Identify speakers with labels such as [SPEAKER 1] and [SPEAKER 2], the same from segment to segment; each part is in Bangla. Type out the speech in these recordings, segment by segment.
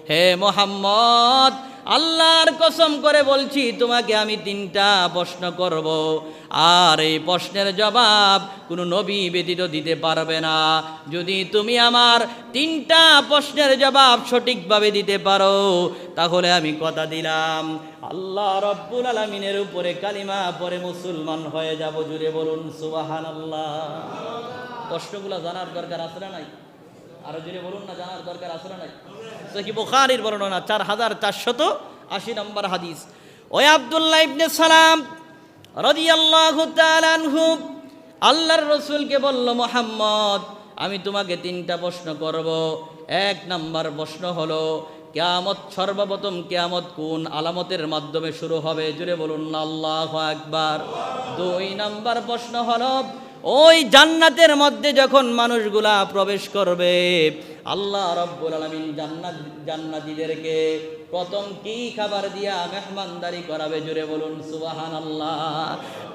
[SPEAKER 1] হে মুহাম্মদ, আল্লাহর কসম করে বলছি তোমাকে আমি 3টা প্রশ্ন করব, আর এই প্রশ্নের জবাব কোনো নবী ব্যতীত দিতে পারবে না। যদি তুমি আমার 3টা প্রশ্নের জবাব সঠিকভাবে দিতে পারো, তাহলে আমি কথা দিলাম আল্লাহ রাব্বুল আলামিনের উপরে কালিমা পড়ে মুসলমান হয়ে যাব। জুড়ে বলুন সুবহানাল্লাহ। প্রশ্নগুলো জানার দরকার আছে না নাই? আরো জুড়ে বলুন না, জানার দরকার আছে না নাই? সহিহ বুখারীর বর্ণনা 4480 নম্বর হাদিস। ওই আব্দুল্লাহ ইবনে সালাম রাদিয়াল্লাহু তাআলা আনহু আল্লাহর রাসূলকে বলল, মুহাম্মদ, আমি তোমাকে 3টা প্রশ্ন করব। 1 নাম্বার প্রশ্ন হলো কিয়ামত, সর্বপ্রথম কিয়ামত কোন আলামতের মাধ্যমে শুরু হবে? জুড়ে বলুন না আল্লাহু আকবার। 2 নাম্বার প্রশ্ন হলো ওই জান্নাতের মধ্যে যখন মানুষগুলা প্রবেশ করবে, আল্লাহ রাব্বুল আলামিন জান্নাতীদেরকে প্রথম কি খাবার দিয়া মেহমানদারি করাবে? জুড়ে বলুন সুবহানাল্লাহ।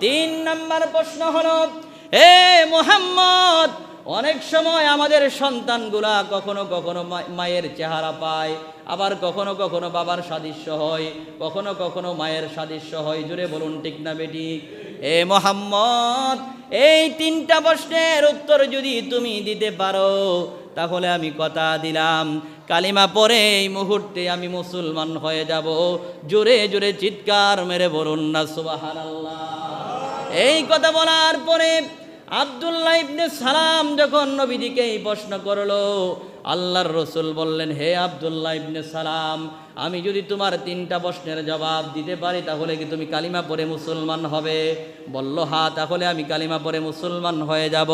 [SPEAKER 1] 3 নাম্বার প্রশ্ন হলো, হে মুহাম্মদ, অনেক সময় আমাদের সন্তানগুলা কখনো কখনো মায়ের চেহারা পায়, আবার কখনো কখনো বাবার সাদৃশ্য হয়, কখনো কখনো মায়ের সাদৃশ্য হয়। জুড়ে বলুন ঠিক না বেঠিক? হে মুহাম্মদ, এই 3টা প্রশ্নের উত্তর যদি তুমি দিতে পারো, তাহলে আমি কথা দিলাম কালিমা পড়ে এই মুহূর্তে আমি মুসলমান হয়ে যাব। জোরে জোরে চিৎকার মেরে বলুন না সুবহানাল্লাহ। এই কথা বলার পরে আব্দুল্লাহ ইবনে সালাম যখন নবীজিকে এই প্রশ্ন করলো, আল্লাহর রাসূল বললেন, হে আব্দুল্লাহ ইবনে সালাম, আমি যদি তোমার 3টা প্রশ্নের জবাব দিতে পারি, তাহলে কি তুমি কালিমা পড়ে মুসলমান হবে? বলল, হ্যাঁ, তাহলে আমি কালিমা পড়ে মুসলমান হয়ে যাব।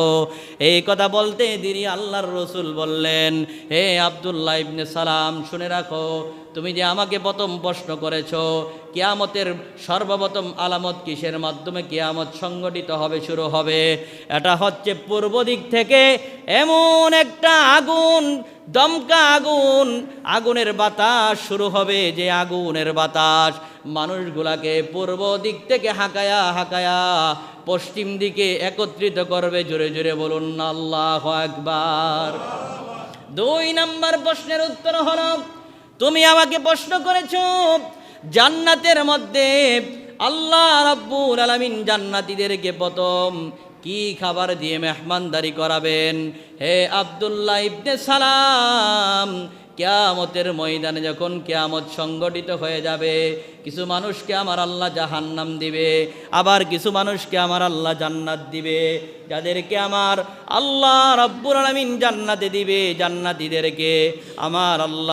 [SPEAKER 1] এই কথা বলতে দেরি আল্লাহর রাসূল বললেন, হে আব্দুল্লাহ ইবনে সালাম, শুনে রাখো, তুমি যে আমাকে প্রথম প্রশ্ন করেছো, কিয়ামতের সর্বপ্রথম আলামত কিসের মাধ্যমে কিয়ামত সংগঠিত হবে, শুরু হবে? এটা হচ্ছে পূর্ব দিক থেকে এমন একটা আগুন, দমকা আগুন, আগুনের বাতাস শুরু হবে, যে আগুনের বাতাস মানুষগুলাকে পূর্ব দিক থেকে হাঁকায়া হাঁকায়া পশ্চিম দিকে একত্রিত করবে। জোরে জোরে বলুন না আল্লাহু আকবার। 2 নাম্বার প্রশ্নের উত্তর হলো, তুমি আমাকে প্রশ্ন করেছো জান্নাতের মধ্যে আল্লাহ রাব্বুল আলামিন জান্নাতীদেরকে প্রথম কি খাবার দিয়ে মেহমানদারি করাবেন? হে আব্দুল্লাহ ইবনে সালাম, কিয়ামতের ময়দানে যখন কিয়ামত সংগঠিত হয়ে যাবে, কিছু মানুষকে আমার আল্লাহ জাহান্নাম দিবে, আবার কিছু মানুষকে আমার আল্লাহ জান্নাত দিবে। যাদেরকে আমার আল্লাহ রাব্বুল আলামিন জান্নাতে দিবে, জান্নাতীদেরকে আমার আল্লাহ